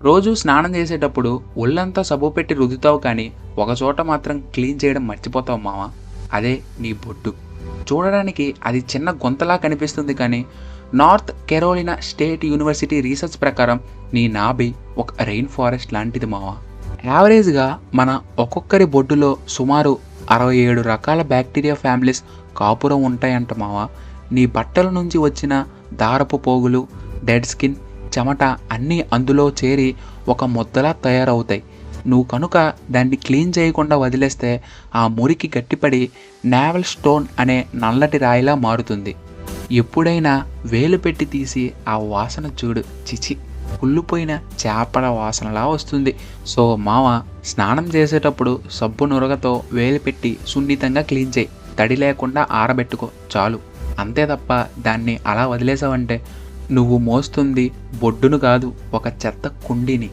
రోజు స్నానం చేసేటప్పుడు ఒళ్ళంతా సబ్బు పెట్టి రుద్దుతావు కానీ ఒకచోట మాత్రం క్లీన్ చేయడం మర్చిపోతావు మావా. అదే నీ బొడ్డు. చూడడానికి అది చిన్న గుంతలా కనిపిస్తుంది కానీ north Carolina state university research ప్రకారం నీ నాభి ఒక రెయిన్ ఫారెస్ట్ లాంటిది మావా. యావరేజ్గా మన ఒక్కొక్కరి బొడ్డులో సుమారు 67 రకాల బ్యాక్టీరియా ఫ్యామిలీస్ కాపురం ఉంటాయంట మావా. నీ బట్టల నుంచి వచ్చిన దారపు పోగులు, డెడ్ స్కిన్, చెమట అన్నీ అందులో చేరి ఒక ముద్దలా తయారవుతాయి. నువ్వు కనుక దాన్ని క్లీన్ చేయకుండా వదిలేస్తే ఆ మురికి గట్టిపడి నావెల్ స్టోన్ అనే నల్లటి రాయిలా మారుతుంది. ఎప్పుడైనా వేలు పెట్టి తీసి ఆ వాసన చూడు, చిచి, కుళ్ళిపోయిన చేపల వాసనలా వస్తుంది. సో మామ, స్నానం చేసేటప్పుడు సబ్బు నురగతో వేలు పెట్టి సున్నితంగా క్లీన్ చేయి. తడి లేకుండా ఆరబెట్టుకో చాలు. అంతే తప్ప దాన్ని అలా వదిలేసావంటే నువ్వు మోస్తుంది బొడ్డును కాదు, ఒక చెత్త కుండీని.